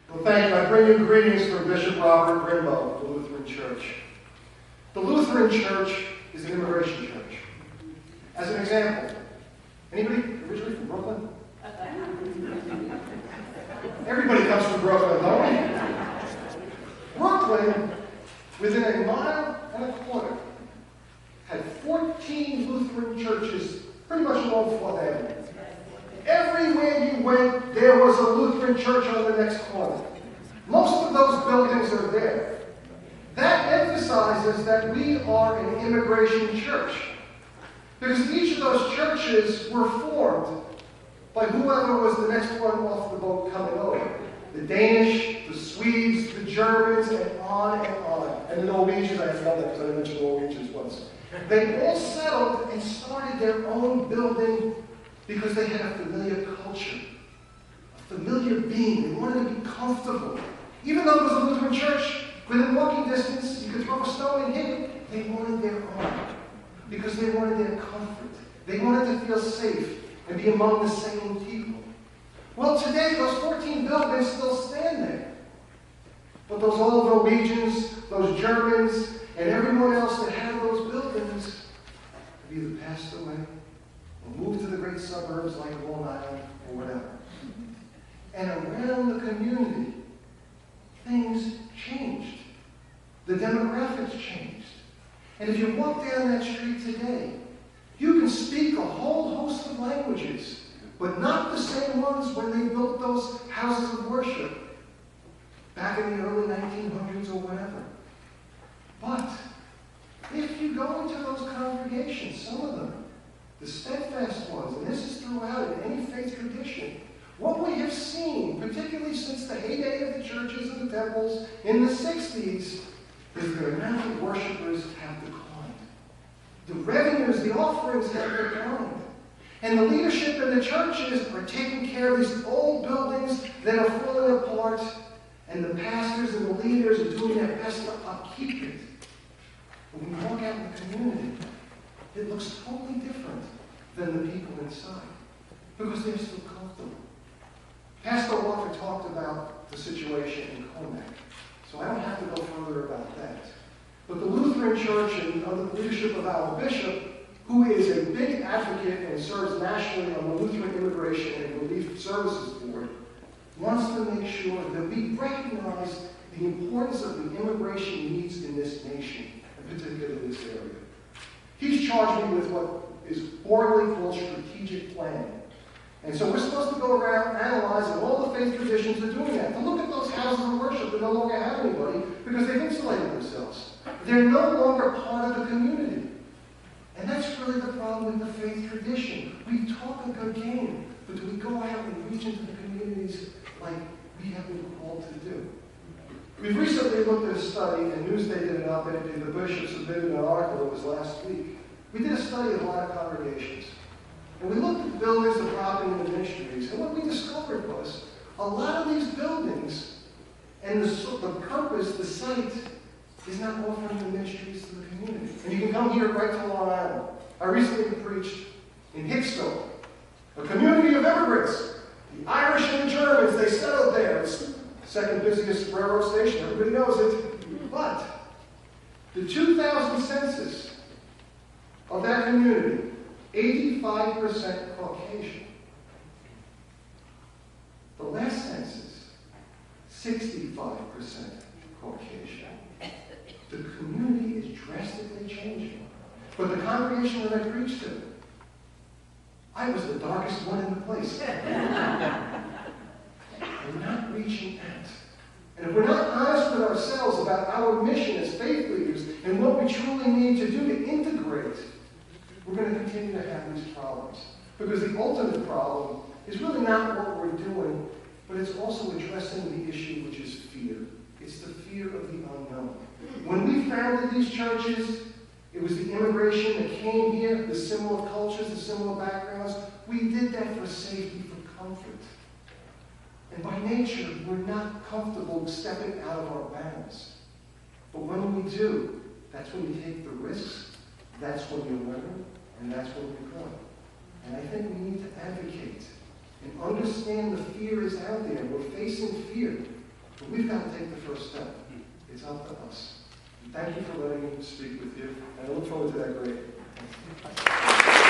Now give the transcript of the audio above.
Well, thank you. I bring you greetings from Bishop Robert Grimbo of the Lutheran Church. The Lutheran Church is an immigration church. As an example, anybody originally from Brooklyn? Everybody comes from Brooklyn, don't we? Brooklyn, within a mile and a quarter, had 14 Lutheran churches pretty much along Fourth Avenue. Everywhere you went, there was a Lutheran church on the next corner. Most of those buildings are there. That emphasizes that we are an immigration church. Because each of those churches were formed by whoever was the next one off the boat coming over. The Danish, the Swedes, the Germans, and on and on. And the Norwegians, I found that because I mentioned Norwegians once. They all settled and started their own building because they had a familiar culture, a familiar being. They wanted to be comfortable. Even though it was a Lutheran church, within walking distance, you could throw a stone and hit it. They wanted their own because they wanted their comfort. They wanted to feel safe and be among the same people. Well, today, those 14 buildings still stand there. But those old Norwegians, those Germans, and everyone else that had those buildings have either passed away or moved to the great suburbs like Long Island or whatever. And around the community, things changed. The demographics changed. And if you walk down that street today, you can speak a whole host of languages, but not the same ones when they built those houses of worship back in the early 1900s or whatever. But if you go into those congregations, some of them, the steadfast ones, and this is throughout in any faith tradition, what we have seen, particularly since the heyday of the churches and the temples in the 60s, is the amount of worshipers have declined. The revenues, the offerings have declined. And the leadership in the churches are taking care of these old buildings that are falling apart, and the pastors and the leaders are doing their best to upkeep it. But when you walk out in the community, it looks totally different than the people inside, because they're still comfortable. Pastor Walker talked about the situation in Comac, so I don't have to go further about that. But the Lutheran Church and under the leadership of our bishop, who is a big advocate and serves nationally on the Lutheran Immigration and Relief Services Board, wants to make sure that we recognize the importance of the immigration needs in this nation, and particularly this area. He's charged me with what is boringly called strategic planning. And so we're supposed to go around analyzing all the faith traditions are doing that. To look at those houses of worship that no longer have anybody because they've insulated themselves. They're no longer part of the community. And that's really the problem with the faith tradition. We talk a good game, but do we go out and reach into the communities like we have been called to do? We've recently looked at a study, and Newsday did an op-ed, and the bishop submitted an article, it was last week. We did a study of a lot of congregations. And we looked at buildings that were operating in the ministries, and what we discovered was a lot of these buildings and the purpose, the site, is not offering the ministries to the community. And you can come here right to Long Island. I recently preached in Hicksville, a community of immigrants. The Irish and the Germans, they settled there. It's the second busiest railroad station. Everybody knows it. But the 2000 census of that community, 85% Caucasian. The last census, 65% Caucasian. The community is drastically changing. But the congregation that I preached to, I was the darkest one in the place. We're not reaching out. And if we're not honest with ourselves about our mission as faith leaders and what we truly need to do to integrate, we're going to continue to have these problems. Because the ultimate problem is really not what we're doing, but it's also addressing the issue, which is fear. It's the fear of the unknown. When we founded these churches, it was the immigration that came here, the similar cultures, the similar backgrounds. We did that for safety, for comfort. And by nature, we're not comfortable stepping out of our bounds. But when we do, that's when we take the risks, that's when you learn, and that's when we grow. And I think we need to advocate and understand the fear is out there. We're facing fear. But we've got to take the first step. It's up to us. And thank you for letting me speak with you. And I look forward to that grade.